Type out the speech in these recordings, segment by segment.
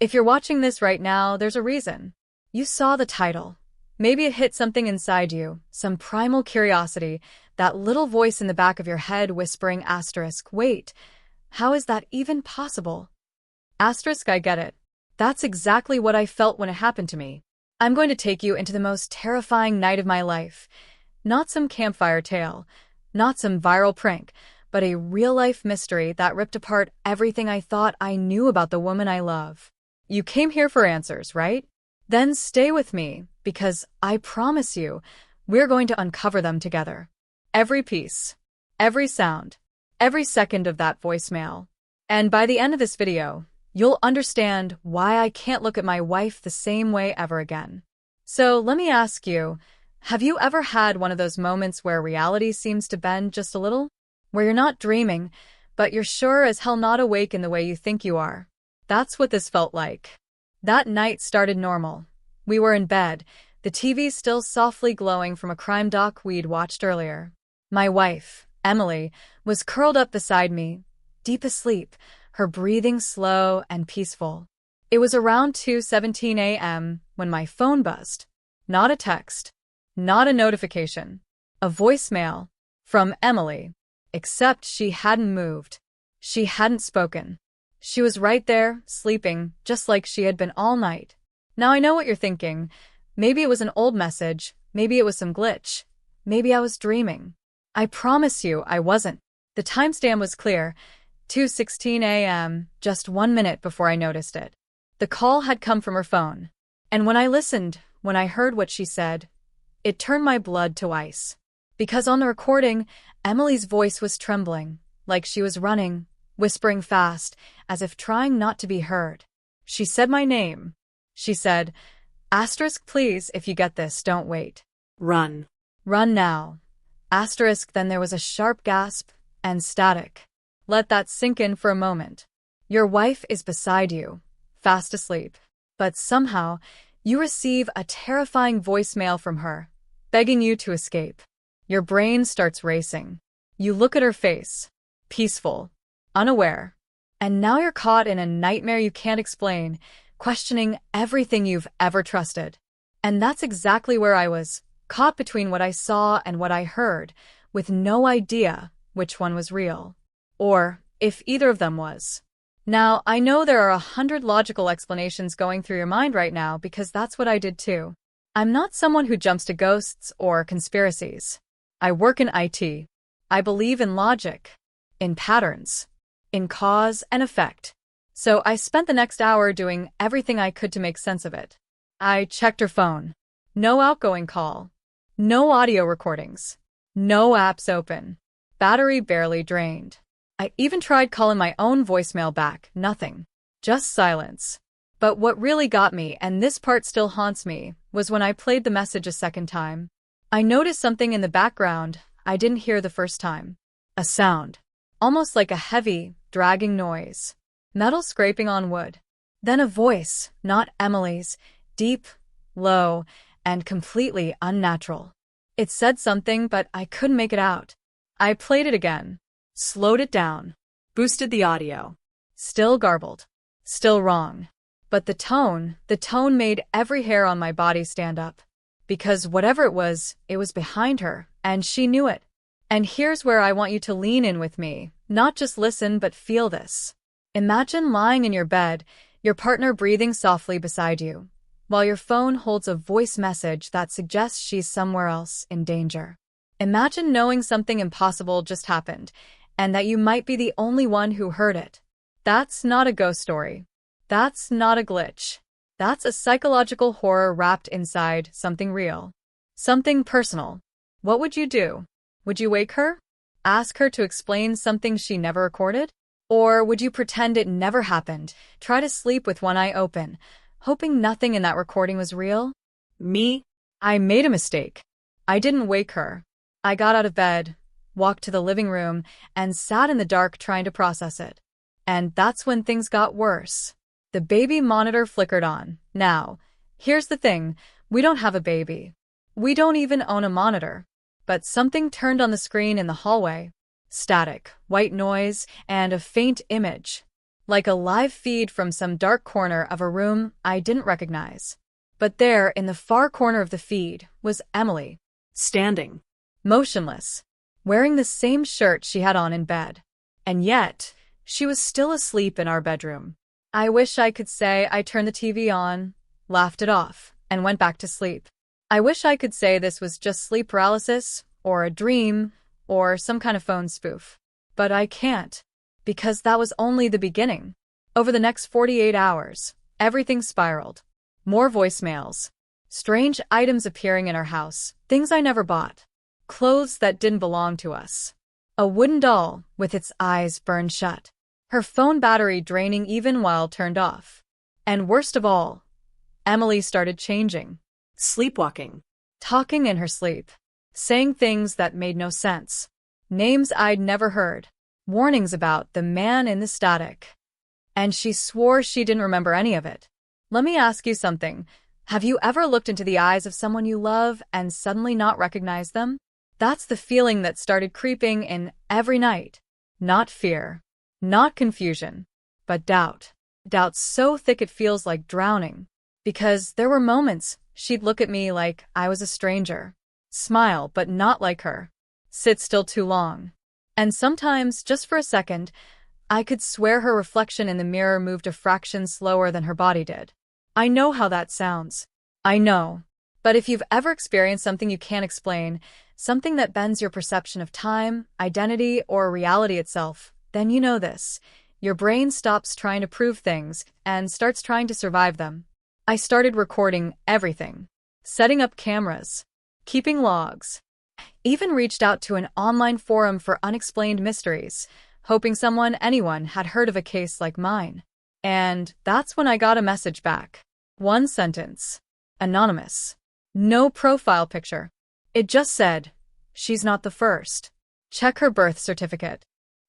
If you're watching this right now, there's a reason. You saw the title. Maybe it hit something inside you, some primal curiosity, that little voice in the back of your head whispering wait, how is that even possible? I get it. That's exactly what I felt when it happened to me. I'm going to take you into the most terrifying night of my life. Not some campfire tale, not some viral prank, but a real-life mystery that ripped apart everything I thought I knew about the woman I love. You came here for answers, right? Then stay with me, because I promise you, we're going to uncover them together. Every piece, every sound, every second of that voicemail. And by the end of this video, you'll understand why I can't look at my wife the same way ever again. So let me ask you, have you ever had one of those moments where reality seems to bend just a little? Where you're not dreaming, but you're sure as hell not awake in the way you think you are? That's what this felt like. That night started normal. We were in bed, the TV still softly glowing from a crime doc we'd watched earlier. My wife, Emily, was curled up beside me, deep asleep, her breathing slow and peaceful. It was around 2:17 a.m. when my phone buzzed. Not a text, not a notification, a voicemail from Emily. Except she hadn't moved. She hadn't spoken. She was right there, sleeping, just like she had been all night. Now I know what you're thinking. Maybe it was an old message. Maybe it was some glitch. Maybe I was dreaming. I promise you I wasn't. The timestamp was clear. 2:16 a.m., just 1 minute before I noticed it. The call had come from her phone. And when I listened, when I heard what she said, it turned my blood to ice. Because on the recording, Emily's voice was trembling, like she was running, whispering fast, as if trying not to be heard. She said my name. She said, "Please, if you get this, don't wait. Run. Run now." Then there was a sharp gasp and static. Let that sink in for a moment. Your wife is beside you, fast asleep. But somehow, you receive a terrifying voicemail from her, begging you to escape. Your brain starts racing. You look at her face, peaceful, unaware. And now you're caught in a nightmare you can't explain, questioning everything you've ever trusted. And that's exactly where I was, caught between what I saw and what I heard, with no idea which one was real, or if either of them was. Now, I know there are 100 logical explanations going through your mind right now because that's what I did too. I'm not someone who jumps to ghosts or conspiracies. I work in IT. I believe in logic, in patterns, in cause and effect. So I spent the next hour doing everything I could to make sense of it. I checked her phone. No outgoing call. No audio recordings. No apps open. Battery barely drained. I even tried calling my own voicemail back. Nothing. Just silence. But what really got me, and this part still haunts me, was when I played the message a second time. I noticed something in the background I didn't hear the first time. A sound. Almost like a heavy, dragging noise. Metal scraping on wood. Then a voice, not Emily's, deep, low, and completely unnatural. It said something, but I couldn't make it out. I played it again. Slowed it down. Boosted the audio. Still garbled. Still wrong. But the tone made every hair on my body stand up. Because whatever it was behind her, and she knew it. And here's where I want you to lean in with me, not just listen but feel this. Imagine lying in your bed, your partner breathing softly beside you, while your phone holds a voice message that suggests she's somewhere else in danger. Imagine knowing something impossible just happened, and that you might be the only one who heard it. That's not a ghost story. That's not a glitch. That's a psychological horror wrapped inside something real. Something personal. What would you do? Would you wake her? Ask her to explain something she never recorded? Or would you pretend it never happened, try to sleep with one eye open, hoping nothing in that recording was real? Me? I made a mistake. I didn't wake her. I got out of bed, walked to the living room, and sat in the dark trying to process it. And that's when things got worse. The baby monitor flickered on. Now, here's the thing, we don't have a baby. We don't even own a monitor. But something turned on the screen in the hallway. Static, white noise, and a faint image. like a live feed from some dark corner of a room I didn't recognize. But there, in the far corner of the feed, was Emily, Standing. motionless, wearing the same shirt she had on in bed. And yet, she was still asleep in our bedroom. I wish I could say I turned the TV on, laughed it off, and went back to sleep. I wish I could say this was just sleep paralysis, or a dream, or some kind of phone spoof. But I can't, because that was only the beginning. Over the next 48 hours, everything spiraled. More voicemails, strange items appearing in our house, things I never bought, clothes that didn't belong to us, a wooden doll with its eyes burned shut, her phone battery draining even while turned off. And worst of all, Emily started changing. Sleepwalking. Talking in her sleep, saying things that made no sense, names I'd never heard, warnings about the man in the static. And she swore she didn't remember any of it. Let me ask you something. Have you ever looked into the eyes of someone you love and suddenly not recognized them? That's the feeling that started creeping in every night. Not fear, not confusion, but doubt. Doubt so thick it feels like drowning. Because there were moments she'd look at me like I was a stranger, smile but not like her, sit still too long. And sometimes, just for a second, I could swear her reflection in the mirror moved a fraction slower than her body did. I know how that sounds. I know. But if you've ever experienced something you can't explain, something that bends your perception of time, identity, or reality itself, then you know this. Your brain stops trying to prove things and starts trying to survive them. I started recording everything, setting up cameras, keeping logs, even reached out to an online forum for unexplained mysteries, hoping anyone had heard of a case like mine. And that's when I got a message back. One sentence. Anonymous. No profile picture. It just said, "She's not the first. Check her birth certificate."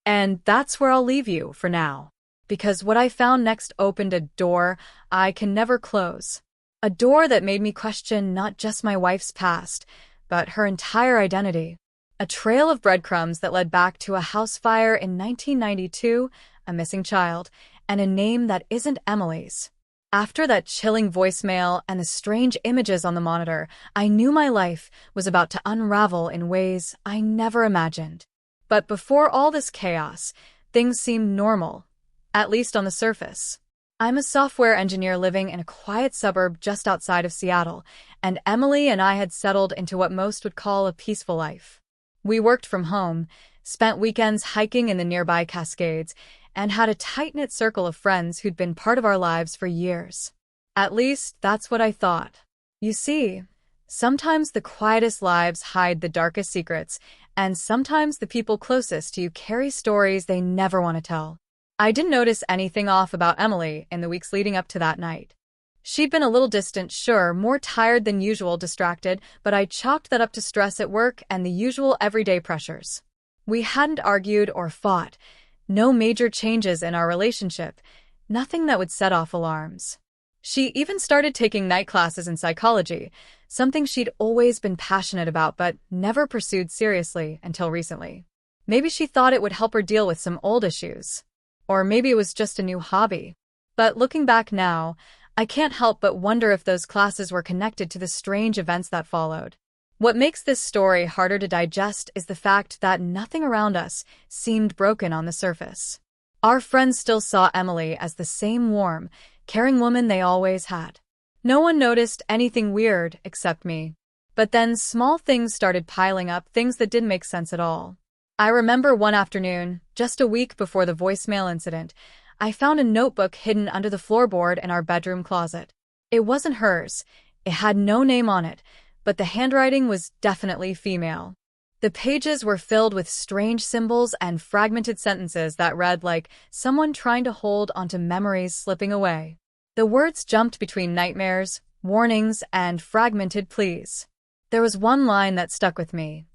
And that's where I'll leave you for now. Because what I found next opened a door I can never close. A door that made me question not just my wife's past, but her entire identity. A trail of breadcrumbs that led back to a house fire in 1992, a missing child, and a name that isn't Emily's. After that chilling voicemail and the strange images on the monitor, I knew my life was about to unravel in ways I never imagined. But before all this chaos, things seemed normal, at least on the surface. I'm a software engineer living in a quiet suburb just outside of Seattle, and Emily and I had settled into what most would call a peaceful life. We worked from home, spent weekends hiking in the nearby Cascades, and had a tight-knit circle of friends who'd been part of our lives for years. At least, that's what I thought. You see, sometimes the quietest lives hide the darkest secrets, and sometimes the people closest to you carry stories they never want to tell. I didn't notice anything off about Emily in the weeks leading up to that night. She'd been a little distant, sure, more tired than usual, distracted, but I chalked that up to stress at work and the usual everyday pressures. We hadn't argued or fought. No major changes in our relationship, nothing that would set off alarms. She even started taking night classes in psychology, something she'd always been passionate about but never pursued seriously until recently. Maybe she thought it would help her deal with some old issues. Or maybe it was just a new hobby. But looking back now, I can't help but wonder if those classes were connected to the strange events that followed. What makes this story harder to digest is the fact that nothing around us seemed broken on the surface. Our friends still saw Emily as the same warm, caring woman they always had. No one noticed anything weird except me. But then small things started piling up, things that didn't make sense at all. I remember one afternoon, just a week before the voicemail incident, I found a notebook hidden under the floorboard in our bedroom closet. It wasn't hers. It had no name on it, but the handwriting was definitely female. The pages were filled with strange symbols and fragmented sentences that read like someone trying to hold onto memories slipping away. The words jumped between nightmares, warnings, and fragmented pleas. There was one line that stuck with me.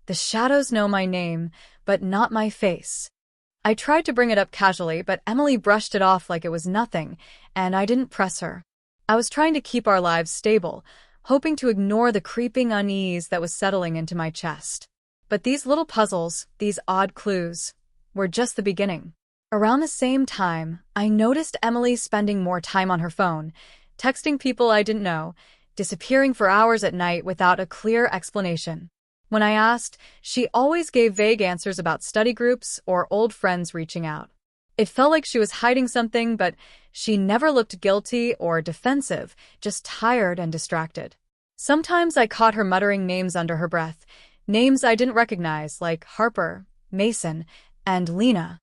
"The shadows know my name, but not my face." I tried to bring it up casually, but Emily brushed it off like it was nothing, and I didn't press her. I was trying to keep our lives stable, hoping to ignore the creeping unease that was settling into my chest. But these little puzzles, these odd clues, were just the beginning. Around the same time, I noticed Emily spending more time on her phone, texting people I didn't know, disappearing for hours at night without a clear explanation. When I asked, she always gave vague answers about study groups or old friends reaching out. It felt like she was hiding something, but she never looked guilty or defensive, just tired and distracted. Sometimes I caught her muttering names under her breath, names I didn't recognize, like Harper, Mason, and Lena.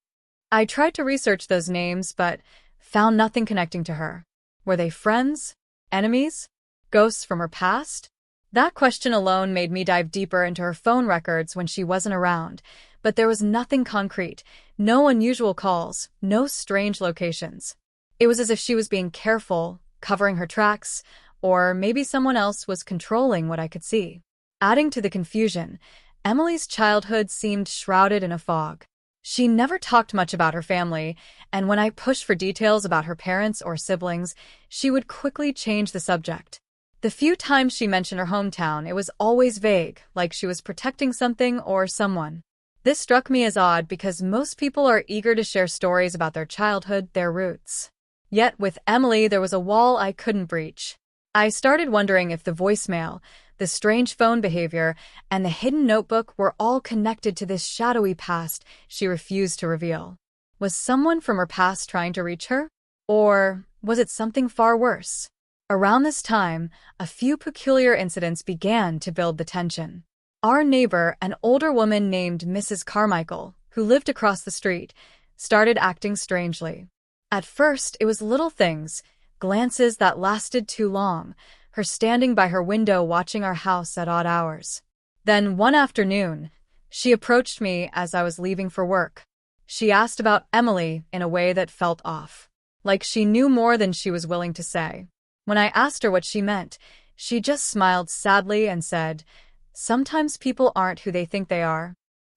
I tried to research those names, but found nothing connecting to her. Were they friends? Enemies? Ghosts from her past? That question alone made me dive deeper into her phone records when she wasn't around, but there was nothing concrete, no unusual calls, no strange locations. It was as if she was being careful, covering her tracks, or maybe someone else was controlling what I could see. Adding to the confusion, Emily's childhood seemed shrouded in a fog. She never talked much about her family, and when I pushed for details about her parents or siblings, she would quickly change the subject. The few times she mentioned her hometown, it was always vague, like she was protecting something or someone. This struck me as odd because most people are eager to share stories about their childhood, their roots. Yet with Emily, there was a wall I couldn't breach. I started wondering if the voicemail, the strange phone behavior, and the hidden notebook were all connected to this shadowy past she refused to reveal. Was someone from her past trying to reach her? Or was it something far worse? Around this time, a few peculiar incidents began to build the tension. Our neighbor, an older woman named Mrs. Carmichael, who lived across the street, started acting strangely. At first, it was little things, glances that lasted too long, her standing by her window watching our house at odd hours. Then, one afternoon, she approached me as I was leaving for work. She asked about Emily in a way that felt off, like she knew more than she was willing to say. When I asked her what she meant, she just smiled sadly and said, "Sometimes people aren't who they think they are."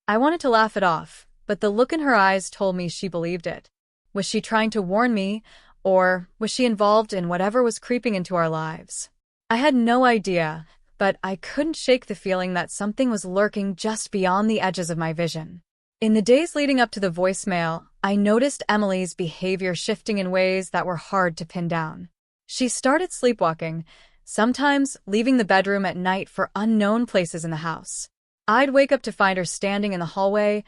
I wanted to laugh it off, but the look in her eyes told me she believed it. Was she trying to warn me, or was she involved in whatever was creeping into our lives? I had no idea, but I couldn't shake the feeling that something was lurking just beyond the edges of my vision. In the days leading up to the voicemail, I noticed Emily's behavior shifting in ways that were hard to pin down. She started sleepwalking, sometimes leaving the bedroom at night for unknown places in the house. I'd wake up to find her standing in the hallway,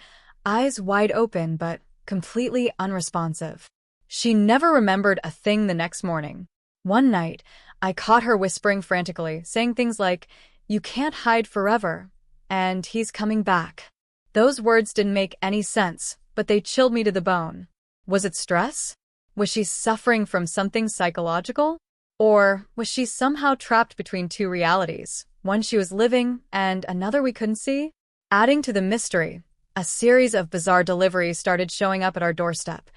eyes wide open but completely unresponsive. She never remembered a thing the next morning. One night, I caught her whispering frantically, saying things like, "You can't hide forever," and "He's coming back." Those words didn't make any sense, but they chilled me to the bone. Was it stress? Was she suffering from something psychological? Or was she somehow trapped between two realities, one she was living and another we couldn't see? Adding to the mystery, a series of bizarre deliveries started showing up at our doorstep.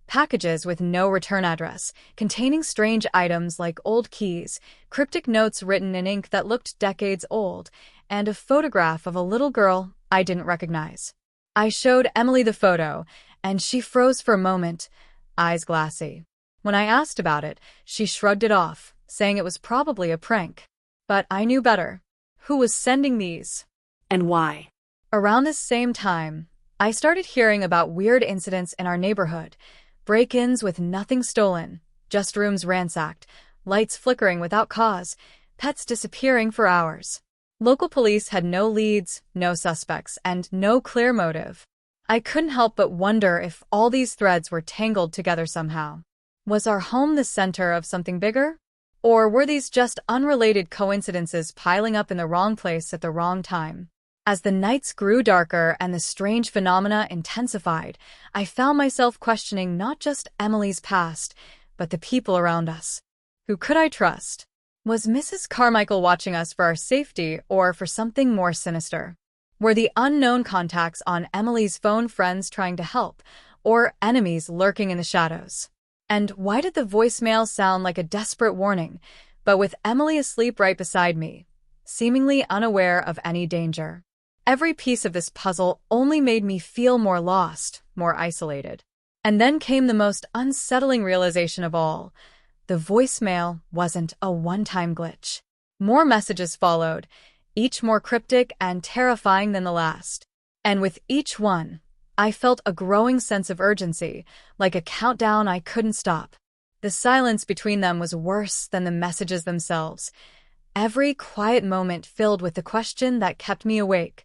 Packages with no return address, containing strange items like old keys, cryptic notes written in ink that looked decades old, and a photograph of a little girl I didn't recognize. I showed Emily the photo, and she froze for a moment, eyes glassy. When I asked about it, she shrugged it off, saying it was probably a prank. But I knew better. Who was sending these? And why? Around this same time, I started hearing about weird incidents in our neighborhood. Break-ins with nothing stolen, just rooms ransacked, lights flickering without cause, pets disappearing for hours. Local police had no leads, no suspects, and no clear motive. I couldn't help but wonder if all these threads were tangled together somehow. Was our home the center of something bigger? Or were these just unrelated coincidences piling up in the wrong place at the wrong time? As the nights grew darker and the strange phenomena intensified, I found myself questioning not just Emily's past, but the people around us. Who could I trust? Was Mrs. Carmichael watching us for our safety or for something more sinister? Were the unknown contacts on Emily's phone friends trying to help, or enemies lurking in the shadows? And why did the voicemail sound like a desperate warning, but with Emily asleep right beside me, seemingly unaware of any danger? Every piece of this puzzle only made me feel more lost, more isolated. And then came the most unsettling realization of all. The voicemail wasn't a one-time glitch. More messages followed, each more cryptic and terrifying than the last. And with each one, I felt a growing sense of urgency, like a countdown I couldn't stop. The silence between them was worse than the messages themselves. Every quiet moment filled with the question that kept me awake.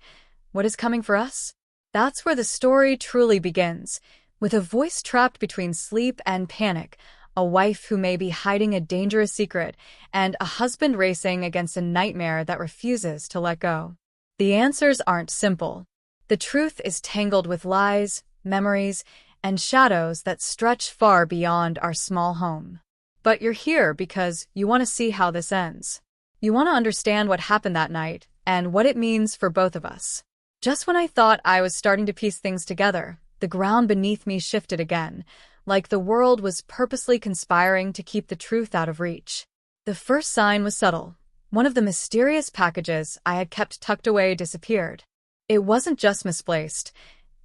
What is coming for us? That's where the story truly begins, with a voice trapped between sleep and panic, a wife who may be hiding a dangerous secret, and a husband racing against a nightmare that refuses to let go. The answers aren't simple. The truth is tangled with lies, memories, and shadows that stretch far beyond our small home. But you're here because you want to see how this ends. You want to understand what happened that night and what it means for both of us. Just when I thought I was starting to piece things together, the ground beneath me shifted again, like the world was purposely conspiring to keep the truth out of reach. The first sign was subtle. One of the mysterious packages I had kept tucked away disappeared. It wasn't just misplaced.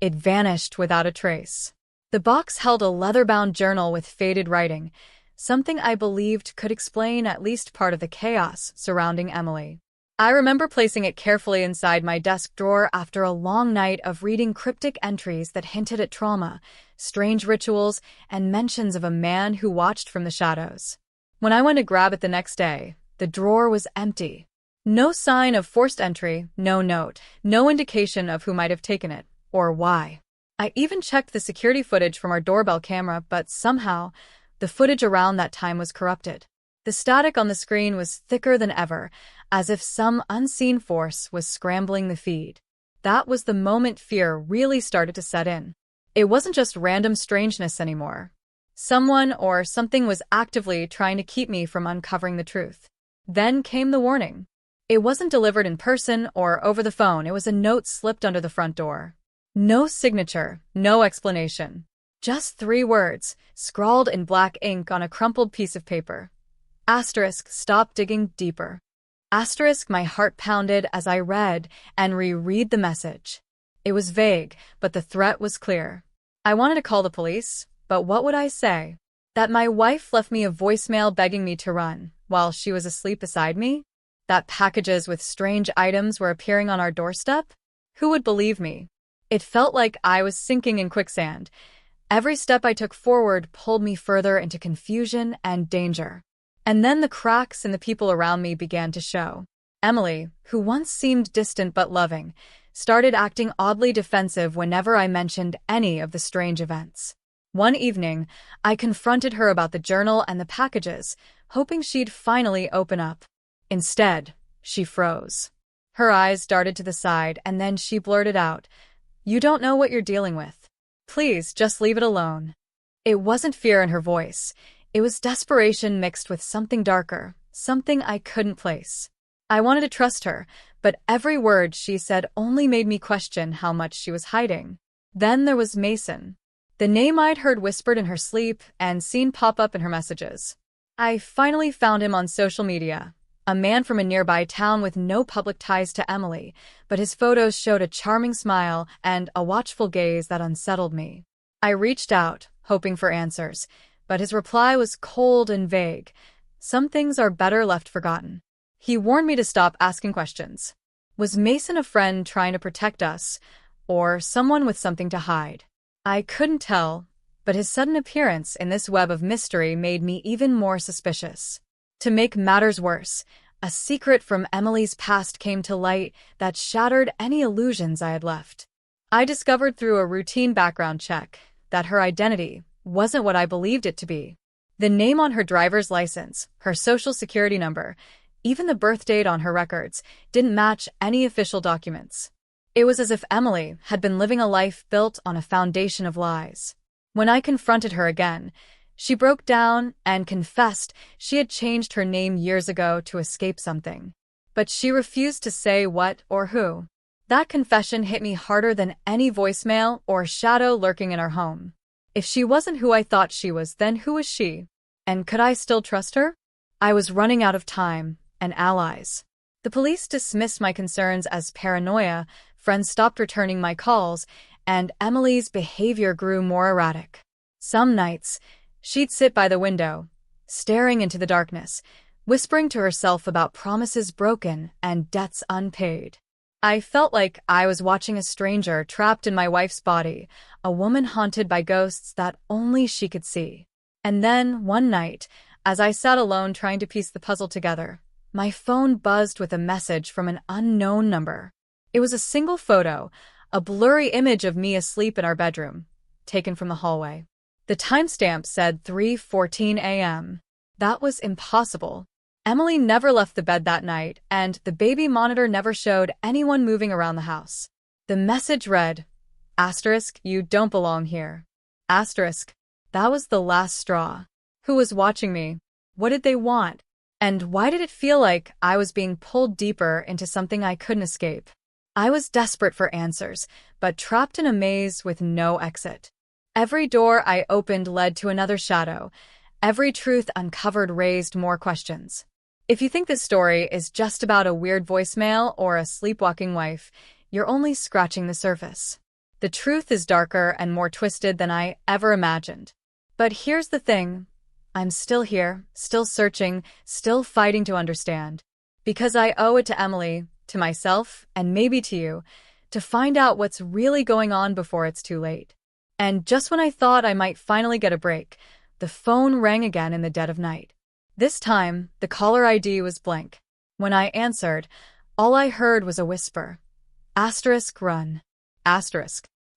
It vanished without a trace. The box held a leather-bound journal with faded writing, something I believed could explain at least part of the chaos surrounding Emily. I remember placing it carefully inside my desk drawer after a long night of reading cryptic entries that hinted at trauma, strange rituals, and mentions of a man who watched from the shadows. When I went to grab it the next day, the drawer was empty. No sign of forced entry, no note, no indication of who might have taken it, or why. I even checked the security footage from our doorbell camera, but somehow, the footage around that time was corrupted. The static on the screen was thicker than ever, as if some unseen force was scrambling the feed. That was the moment fear really started to set in. It wasn't just random strangeness anymore. Someone or something was actively trying to keep me from uncovering the truth. Then came the warning. It wasn't delivered in person or over the phone. It was a note slipped under the front door. No signature, no explanation. Just 3 words, scrawled in black ink on a crumpled piece of paper. Asterisk, stop digging deeper. Asterisk, my heart pounded as I read and reread the message. It was vague, but the threat was clear. I wanted to call the police, but what would I say? That my wife left me a voicemail begging me to run, while she was asleep beside me? That packages with strange items were appearing on our doorstep? Who would believe me? It felt like I was sinking in quicksand. Every step I took forward pulled me further into confusion and danger. And then the cracks in the people around me began to show. Emily, who once seemed distant but loving, started acting oddly defensive whenever I mentioned any of the strange events. One evening, I confronted her about the journal and the packages, hoping she'd finally open up. Instead, she froze. Her eyes darted to the side, and then she blurted out, "You don't know what you're dealing with. Please, just leave it alone." It wasn't fear in her voice. It was desperation mixed with something darker, something I couldn't place. I wanted to trust her, but every word she said only made me question how much she was hiding. Then there was Mason. The name I'd heard whispered in her sleep and seen pop up in her messages. I finally found him on social media. A man from a nearby town with no public ties to Emily, but his photos showed a charming smile and a watchful gaze that unsettled me. I reached out, hoping for answers, but his reply was cold and vague. Some things are better left forgotten. He warned me to stop asking questions. Was Mason a friend trying to protect us, or someone with something to hide? I couldn't tell, but his sudden appearance in this web of mystery made me even more suspicious. To make matters worse, a secret from Emily's past came to light that shattered any illusions I had left. I discovered through a routine background check that her identity wasn't what I believed it to be. The name on her driver's license, her social security number, even the birth date on her records, didn't match any official documents. It was as if Emily had been living a life built on a foundation of lies. When I confronted her again, she broke down and confessed she had changed her name years ago to escape something. But she refused to say what or who. That confession hit me harder than any voicemail or shadow lurking in our home. If she wasn't who I thought she was, then who was she? And could I still trust her? I was running out of time and allies. The police dismissed my concerns as paranoia, friends stopped returning my calls, and Emily's behavior grew more erratic. Some nights, she'd sit by the window, staring into the darkness, whispering to herself about promises broken and debts unpaid. I felt like I was watching a stranger trapped in my wife's body, a woman haunted by ghosts that only she could see. And then, one night, as I sat alone trying to piece the puzzle together, my phone buzzed with a message from an unknown number. It was a single photo, a blurry image of me asleep in our bedroom, taken from the hallway. The timestamp said 3:14 a.m. That was impossible. Emily never left the bed that night, and the baby monitor never showed anyone moving around the house. The message read, *, you don't belong here. *, that was the last straw. Who was watching me? What did they want? And why did it feel like I was being pulled deeper into something I couldn't escape? I was desperate for answers, but trapped in a maze with no exit. Every door I opened led to another shadow. Every truth uncovered raised more questions. If you think this story is just about a weird voicemail or a sleepwalking wife, you're only scratching the surface. The truth is darker and more twisted than I ever imagined. But here's the thing. I'm still here, still searching, still fighting to understand. Because I owe it to Emily, to myself, and maybe to you, to find out what's really going on before it's too late. And just when I thought I might finally get a break, the phone rang again in the dead of night. This time, the caller ID was blank. When I answered, all I heard was a whisper. *run.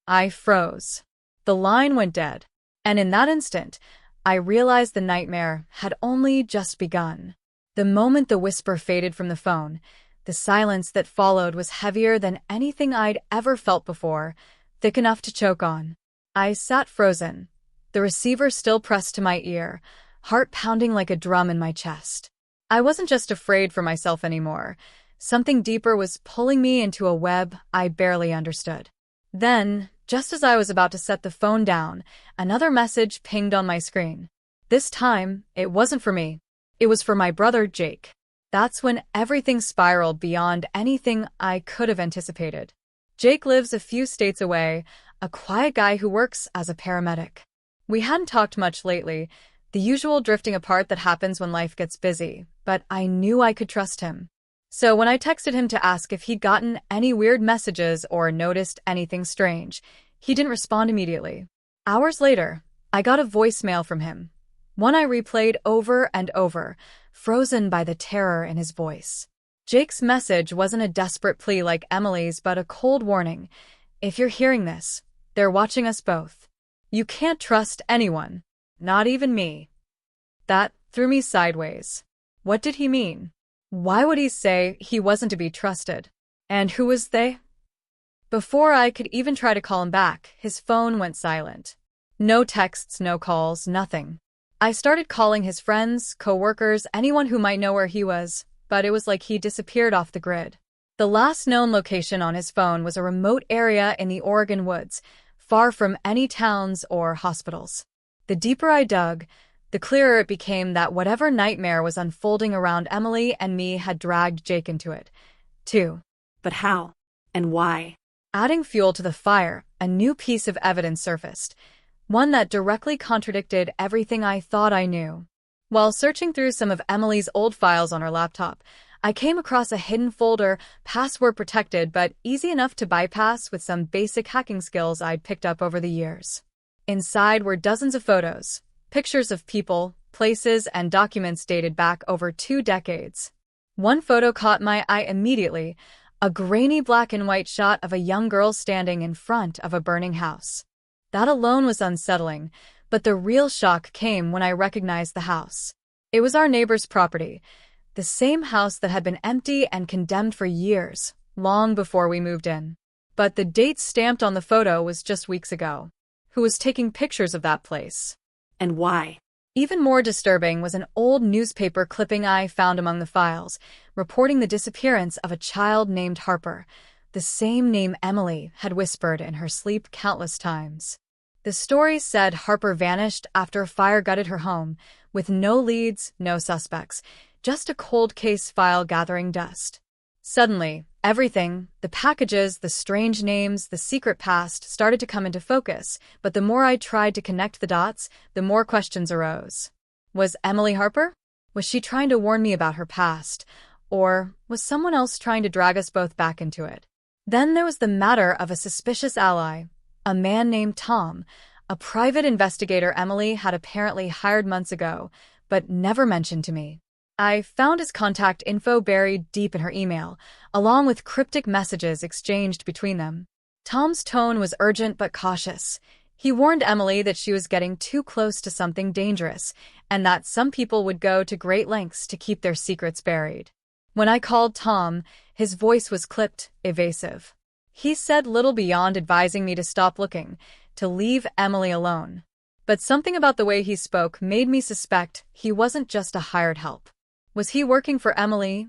I froze. The line went dead. And in that instant, I realized the nightmare had only just begun. The moment the whisper faded from the phone, the silence that followed was heavier than anything I'd ever felt before, thick enough to choke on. I sat frozen, the receiver still pressed to my ear, heart pounding like a drum in my chest. I wasn't just afraid for myself anymore. Something deeper was pulling me into a web I barely understood. Then, just as I was about to set the phone down, another message pinged on my screen. This time, it wasn't for me. It was for my brother, Jake. That's when everything spiraled beyond anything I could have anticipated. Jake lives a few states away, a quiet guy who works as a paramedic. We hadn't talked much lately, the usual drifting apart that happens when life gets busy, but I knew I could trust him. So when I texted him to ask if he'd gotten any weird messages or noticed anything strange, he didn't respond immediately. Hours later, I got a voicemail from him, one I replayed over and over, frozen by the terror in his voice. Jake's message wasn't a desperate plea like Emily's, but a cold warning. If you're hearing this, they're watching us both. You can't trust anyone, not even me. That threw me sideways. What did he mean? Why would he say he wasn't to be trusted? And who was they? Before I could even try to call him back, his phone went silent. No texts, no calls, nothing. I started calling his friends, coworkers, anyone who might know where he was, but it was like he disappeared off the grid. The last known location on his phone was a remote area in the Oregon woods, far from any towns or hospitals. The deeper I dug, the clearer it became that whatever nightmare was unfolding around Emily and me had dragged Jake into it, too. But how? And why? Adding fuel to the fire, a new piece of evidence surfaced, one that directly contradicted everything I thought I knew. While searching through some of Emily's old files on her laptop, I came across a hidden folder, password protected but easy enough to bypass with some basic hacking skills I'd picked up over the years. Inside were dozens of photos, pictures of people, places, and documents dated back over 2 decades. One photo caught my eye immediately, a grainy black and white shot of a young girl standing in front of a burning house. That alone was unsettling, but the real shock came when I recognized the house. It was our neighbor's property, the same house that had been empty and condemned for years, long before we moved in. But the date stamped on the photo was just weeks ago. Who was taking pictures of that place? And why? Even more disturbing was an old newspaper clipping I found among the files, reporting the disappearance of a child named Harper, the same name Emily had whispered in her sleep countless times. The story said Harper vanished after a fire gutted her home, with no leads, no suspects, just a cold case file gathering dust. Suddenly, everything, the packages, the strange names, the secret past, started to come into focus, but the more I tried to connect the dots, the more questions arose. Was Emily Harper? Was she trying to warn me about her past? Or was someone else trying to drag us both back into it? Then there was the matter of a suspicious ally, a man named Tom, a private investigator Emily had apparently hired months ago, but never mentioned to me. I found his contact info buried deep in her email, along with cryptic messages exchanged between them. Tom's tone was urgent but cautious. He warned Emily that she was getting too close to something dangerous, and that some people would go to great lengths to keep their secrets buried. When I called Tom, his voice was clipped, evasive. He said little beyond advising me to stop looking, to leave Emily alone. But something about the way he spoke made me suspect he wasn't just a hired help. Was he working for Emily,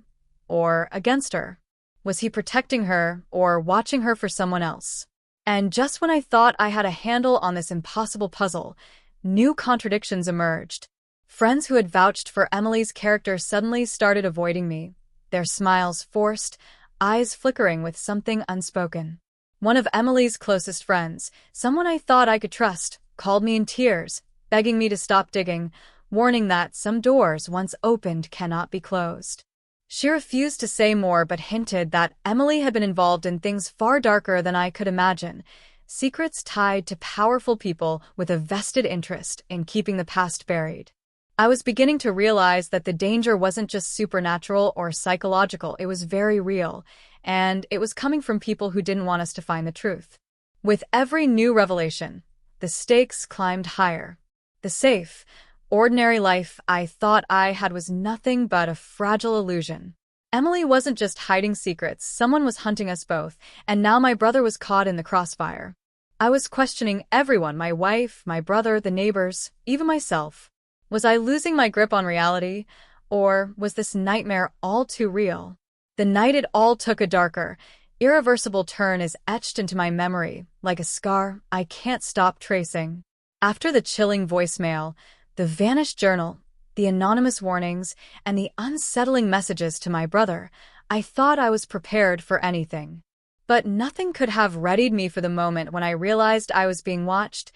or against her? Was he protecting her, or watching her for someone else? And just when I thought I had a handle on this impossible puzzle, new contradictions emerged. Friends who had vouched for Emily's character suddenly started avoiding me, their smiles forced, eyes flickering with something unspoken. One of Emily's closest friends, someone I thought I could trust, called me in tears, begging me to stop digging, warning that some doors once opened cannot be closed. She refused to say more but hinted that Emily had been involved in things far darker than I could imagine, secrets tied to powerful people with a vested interest in keeping the past buried. I was beginning to realize that the danger wasn't just supernatural or psychological, it was very real, and it was coming from people who didn't want us to find the truth. With every new revelation, the stakes climbed higher. The safe, ordinary life I thought I had was nothing but a fragile illusion. Emily wasn't just hiding secrets, someone was hunting us both, and now my brother was caught in the crossfire. I was questioning everyone, my wife, my brother, the neighbors, even myself. Was I losing my grip on reality, or was this nightmare all too real? The night it all took a darker, irreversible turn is etched into my memory, like a scar I can't stop tracing. After the chilling voicemail, the vanished journal, the anonymous warnings, and the unsettling messages to my brother, I thought I was prepared for anything. But nothing could have readied me for the moment when I realized I was being watched,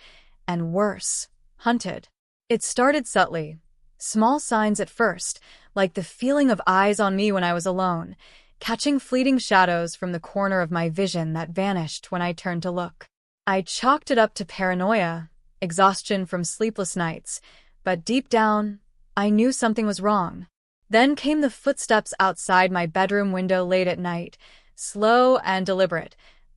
and worse, hunted. It started subtly, small signs at first, like the feeling of eyes on me when I was alone, catching fleeting shadows from the corner of my vision that vanished when I turned to look. I chalked it up to paranoia, exhaustion from sleepless nights, but deep down, I knew something was wrong. Then came the footsteps outside my bedroom window late at night, slow and deliberate,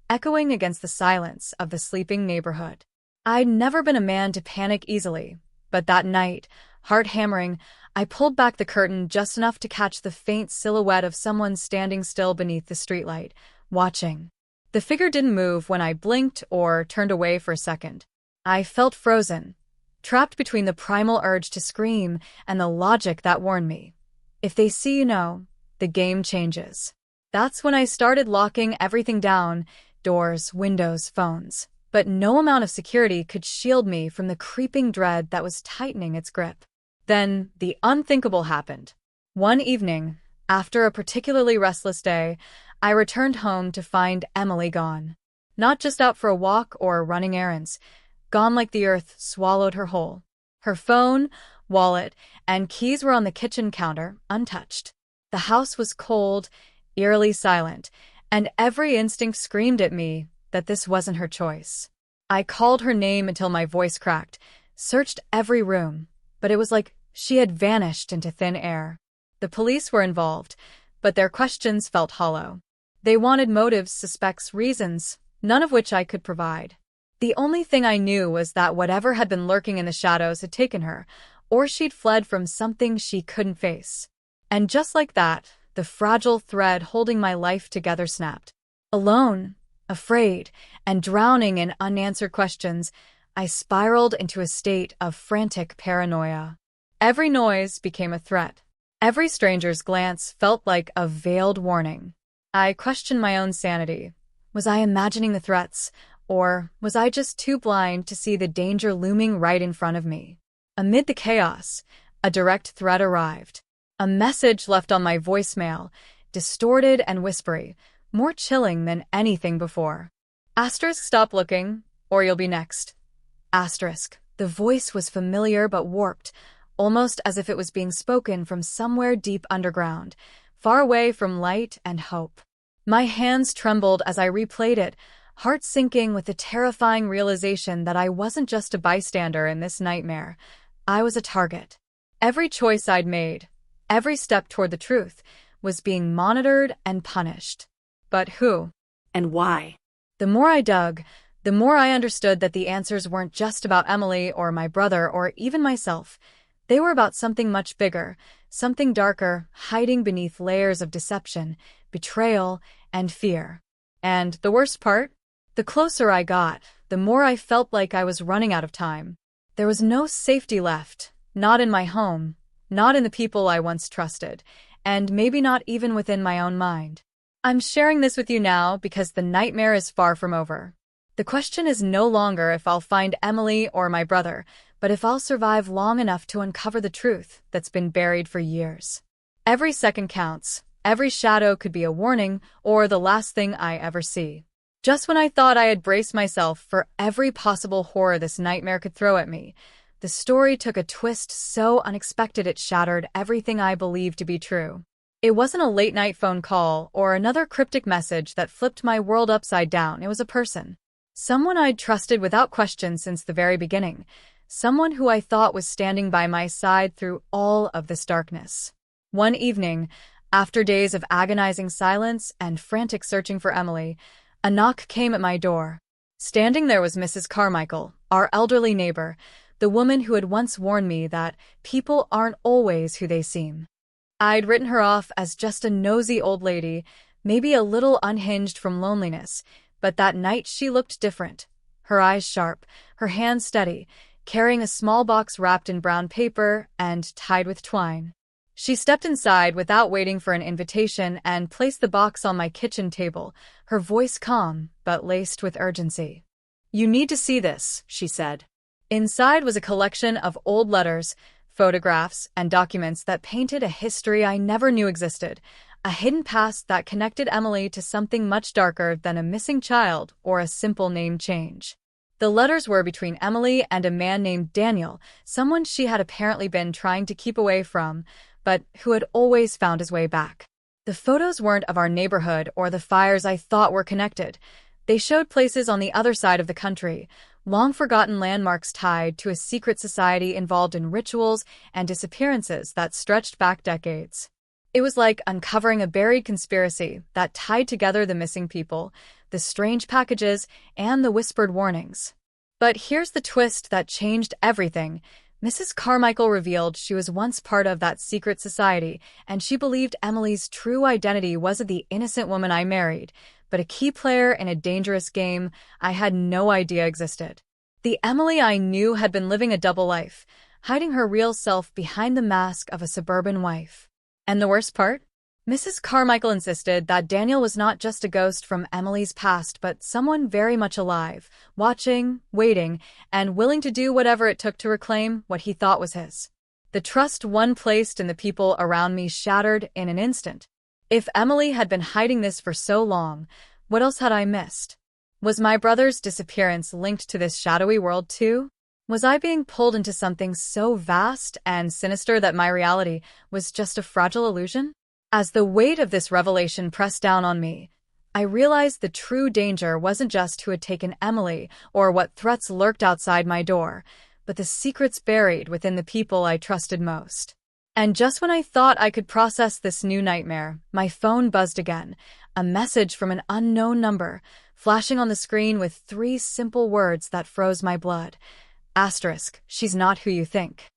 echoing against the silence of the sleeping neighborhood. I'd never been a man to panic easily, but that night, heart hammering, I pulled back the curtain just enough to catch the faint silhouette of someone standing still beneath the streetlight, watching. The figure didn't move when I blinked or turned away for a second. I felt frozen, trapped between the primal urge to scream and the logic that warned me. If they see you know, the game changes. That's when I started locking everything down, doors, windows, phones. But no amount of security could shield me from the creeping dread that was tightening its grip. Then, the unthinkable happened. One evening, after a particularly restless day, I returned home to find Emily gone. Not just out for a walk or running errands, gone like the earth swallowed her whole. Her phone, wallet, and keys were on the kitchen counter, untouched. The house was cold, eerily silent, and every instinct screamed at me that this wasn't her choice. I called her name until my voice cracked, searched every room, but it was like she had vanished into thin air. The police were involved, but their questions felt hollow. They wanted motives, suspects, reasons, none of which I could provide. The only thing I knew was that whatever had been lurking in the shadows had taken her, or she'd fled from something she couldn't face. And just like that, the fragile thread holding my life together snapped. Alone, afraid, and drowning in unanswered questions, I spiraled into a state of frantic paranoia. Every noise became a threat. Every stranger's glance felt like a veiled warning. I questioned my own sanity. Was I imagining the threats, or was I just too blind to see the danger looming right in front of me? Amid the chaos, a direct threat arrived. A message left on my voicemail, distorted and whispery, more chilling than anything before. Asterisk, stop looking, or you'll be next. Asterisk. The voice was familiar but warped, almost as if it was being spoken from somewhere deep underground, far away from light and hope. My hands trembled as I replayed it, heart sinking with the terrifying realization that I wasn't just a bystander in this nightmare. I was a target. Every choice I'd made, every step toward the truth, was being monitored and punished. But who? And why? The more I dug, the more I understood that the answers weren't just about Emily or my brother or even myself. They were about something much bigger, something darker, hiding beneath layers of deception, betrayal, and fear. And the worst part? The closer I got, the more I felt like I was running out of time. There was no safety left, not in my home, not in the people I once trusted, and maybe not even within my own mind. I'm sharing this with you now because the nightmare is far from over. The question is no longer if I'll find Emily or my brother, but if I'll survive long enough to uncover the truth that's been buried for years. Every second counts. Every shadow could be a warning or the last thing I ever see. Just when I thought I had braced myself for every possible horror this nightmare could throw at me, the story took a twist so unexpected it shattered everything I believed to be true. It wasn't a late-night phone call or another cryptic message that flipped my world upside down. It was a person. Someone I'd trusted without question since the very beginning. Someone who I thought was standing by my side through all of this darkness. One evening, after days of agonizing silence and frantic searching for Emily, a knock came at my door. Standing there was Mrs. Carmichael, our elderly neighbor, the woman who had once warned me that people aren't always who they seem. I'd written her off as just a nosy old lady, maybe a little unhinged from loneliness, but that night she looked different. Her eyes sharp, her hands steady, carrying a small box wrapped in brown paper and tied with twine. She stepped inside without waiting for an invitation and placed the box on my kitchen table, her voice calm but laced with urgency. "You need to see this," she said. Inside was a collection of old letters, photographs, and documents that painted a history I never knew existed, a hidden past that connected Emily to something much darker than a missing child or a simple name change. The letters were between Emily and a man named Daniel, someone she had apparently been trying to keep away from, but who had always found his way back. The photos weren't of our neighborhood or the fires I thought were connected. They showed places on the other side of the country, long-forgotten landmarks tied to a secret society involved in rituals and disappearances that stretched back decades. It was like uncovering a buried conspiracy that tied together the missing people, the strange packages, and the whispered warnings. But here's the twist that changed everything. Mrs. Carmichael revealed she was once part of that secret society, and she believed Emily's true identity wasn't the innocent woman I married, but a key player in a dangerous game I had no idea existed. The Emily I knew had been living a double life, hiding her real self behind the mask of a suburban wife. And the worst part? Mrs. Carmichael insisted that Daniel was not just a ghost from Emily's past, but someone very much alive, watching, waiting, and willing to do whatever it took to reclaim what he thought was his. The trust one placed in the people around me shattered in an instant. If Emily had been hiding this for so long, what else had I missed? Was my brother's disappearance linked to this shadowy world too? Was I being pulled into something so vast and sinister that my reality was just a fragile illusion? As the weight of this revelation pressed down on me, I realized the true danger wasn't just who had taken Emily or what threats lurked outside my door, but the secrets buried within the people I trusted most. And just when I thought I could process this new nightmare, my phone buzzed again, a message from an unknown number, flashing on the screen with 3 simple words that froze my blood. Asterisk, she's not who you think.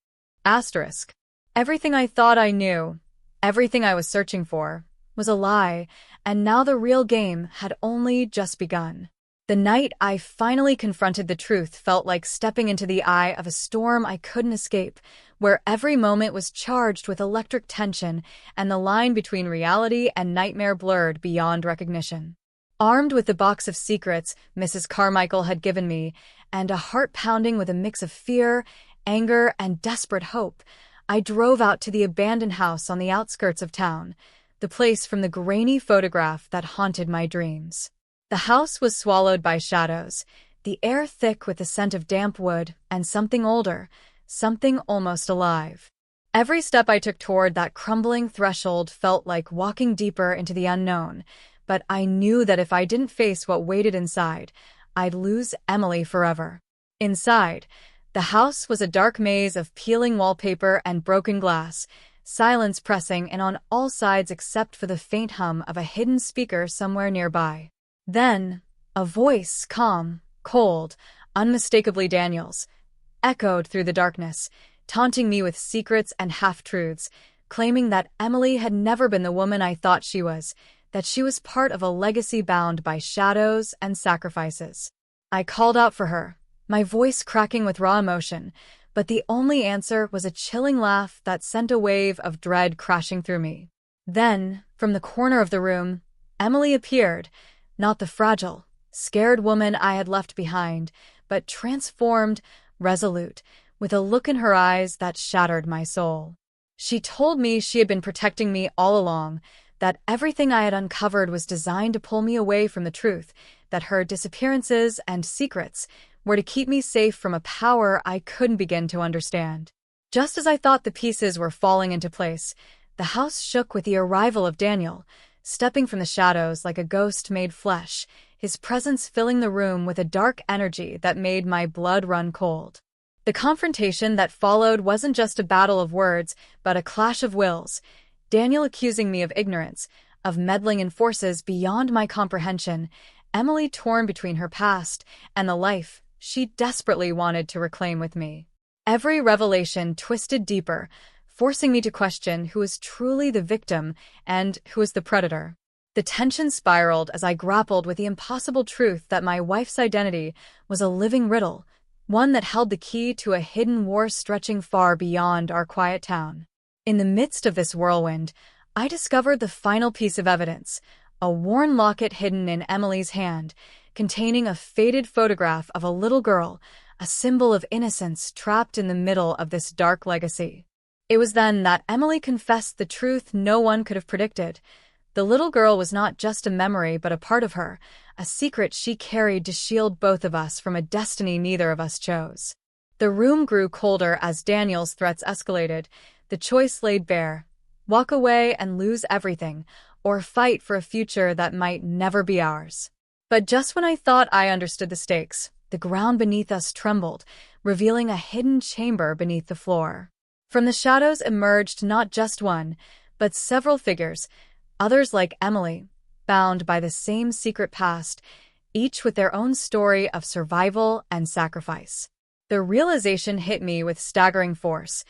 Asterisk. Everything I thought I knew, everything I was searching for, was a lie, and now the real game had only just begun. The night I finally confronted the truth felt like stepping into the eye of a storm I couldn't escape, where every moment was charged with electric tension and the line between reality and nightmare blurred beyond recognition. Armed with the box of secrets Mrs. Carmichael had given me, and a heart pounding with a mix of fear, anger, and desperate hope, I drove out to the abandoned house on the outskirts of town, the place from the grainy photograph that haunted my dreams. The house was swallowed by shadows, the air thick with the scent of damp wood and something older, something almost alive. Every step I took toward that crumbling threshold felt like walking deeper into the unknown, but I knew that if I didn't face what waited inside, I'd lose Emily forever. Inside, the house was a dark maze of peeling wallpaper and broken glass, silence pressing in on all sides except for the faint hum of a hidden speaker somewhere nearby. Then, a voice, calm, cold, unmistakably Daniel's, echoed through the darkness, taunting me with secrets and half-truths, claiming that Emily had never been the woman I thought she was, that she was part of a legacy bound by shadows and sacrifices. I called out for her, my voice cracking with raw emotion, but the only answer was a chilling laugh that sent a wave of dread crashing through me. Then, from the corner of the room, Emily appeared, not the fragile, scared woman I had left behind, but transformed, resolute, with a look in her eyes that shattered my soul. She told me she had been protecting me all along, that everything I had uncovered was designed to pull me away from the truth, that her disappearances and secrets were to keep me safe from a power I couldn't begin to understand. Just as I thought the pieces were falling into place, the house shook with the arrival of Daniel, stepping from the shadows like a ghost made flesh, his presence filling the room with a dark energy that made my blood run cold. The confrontation that followed wasn't just a battle of words, but a clash of wills, Daniel accusing me of ignorance, of meddling in forces beyond my comprehension, Emily torn between her past and the life she desperately wanted to reclaim with me. Every revelation twisted deeper, forcing me to question who was truly the victim and who was the predator. The tension spiraled as I grappled with the impossible truth that my wife's identity was a living riddle, one that held the key to a hidden war stretching far beyond our quiet town. In the midst of this whirlwind, I discovered the final piece of evidence, a worn locket hidden in Emily's hand, containing a faded photograph of a little girl, a symbol of innocence trapped in the middle of this dark legacy. It was then that Emily confessed the truth no one could have predicted. The little girl was not just a memory but a part of her, a secret she carried to shield both of us from a destiny neither of us chose. The room grew colder as Daniel's threats escalated. The choice laid bare: walk away and lose everything, or fight for a future that might never be ours. But just when I thought I understood the stakes, the ground beneath us trembled, revealing a hidden chamber beneath the floor. From the shadows emerged not just one, but several figures, others like Emily, bound by the same secret past, each with their own story of survival and sacrifice. The realization hit me with staggering force.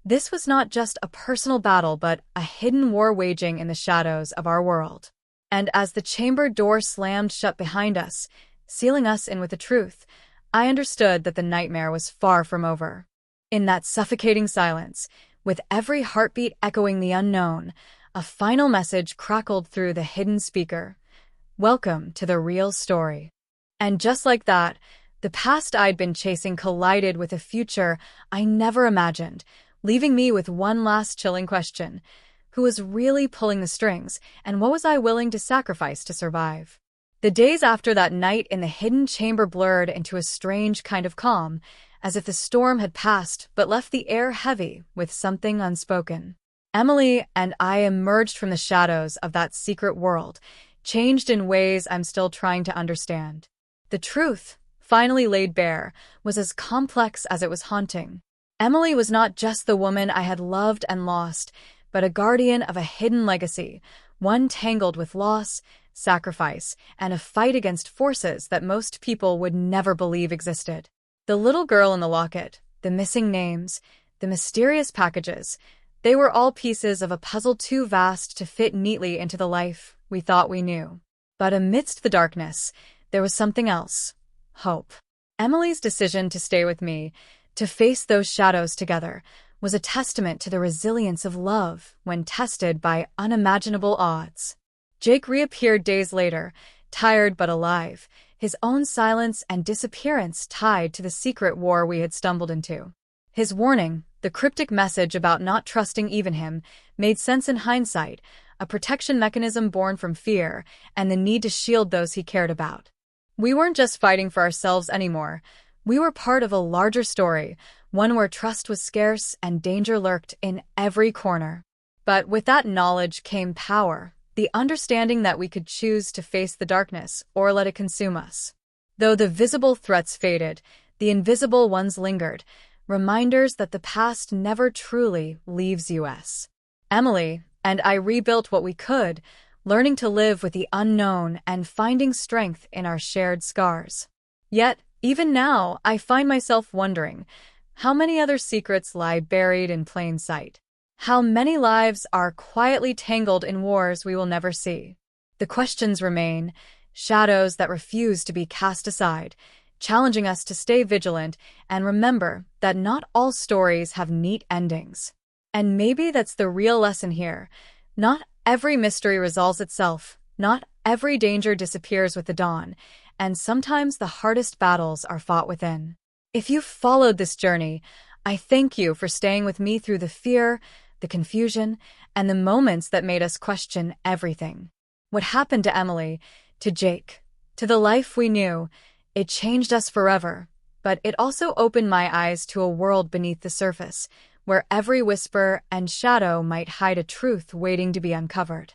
This was not just a personal battle, but a hidden war waging in the shadows of our world. And as the chamber door slammed shut behind us, sealing us in with the truth, I understood that the nightmare was far from over. In that suffocating silence, with every heartbeat echoing the unknown, a final message crackled through the hidden speaker. Welcome to the real story. And just like that, the past I'd been chasing collided with a future I never imagined, leaving me with one last chilling question. Who was really pulling the strings, and what was I willing to sacrifice to survive? The days after that night in the hidden chamber blurred into a strange kind of calm, as if the storm had passed but left the air heavy with something unspoken. Emily and I emerged from the shadows of that secret world, changed in ways I'm still trying to understand. The truth, finally laid bare, was as complex as it was haunting. Emily was not just the woman I had loved and lost, but a guardian of a hidden legacy, one tangled with loss, sacrifice, and a fight against forces that most people would never believe existed. The little girl in the locket, the missing names, the mysterious packages, they were all pieces of a puzzle too vast to fit neatly into the life we thought we knew. But amidst the darkness, there was something else: hope. Emily's decision to stay with me, to face those shadows together, was a testament to the resilience of love when tested by unimaginable odds. Jake reappeared days later, tired but alive, his own silence and disappearance tied to the secret war we had stumbled into. His warning, the cryptic message about not trusting even him, made sense in hindsight, a protection mechanism born from fear and the need to shield those he cared about. We weren't just fighting for ourselves anymore. We were part of a larger story, one where trust was scarce and danger lurked in every corner. But with that knowledge came power, the understanding that we could choose to face the darkness or let it consume us. Though the visible threats faded, the invisible ones lingered, reminders that the past never truly leaves us. Emily and I rebuilt what we could, learning to live with the unknown and finding strength in our shared scars. Yet, even now, I find myself wondering, how many other secrets lie buried in plain sight? How many lives are quietly tangled in wars we will never see? The questions remain, shadows that refuse to be cast aside, challenging us to stay vigilant and remember that not all stories have neat endings. And maybe that's the real lesson here. Not every mystery resolves itself, not every danger disappears with the dawn, and sometimes the hardest battles are fought within. If you've followed this journey, I thank you for staying with me through the fear, the confusion, and the moments that made us question everything. What happened to Emily, to Jake, to the life we knew, it changed us forever, but it also opened my eyes to a world beneath the surface, where every whisper and shadow might hide a truth waiting to be uncovered.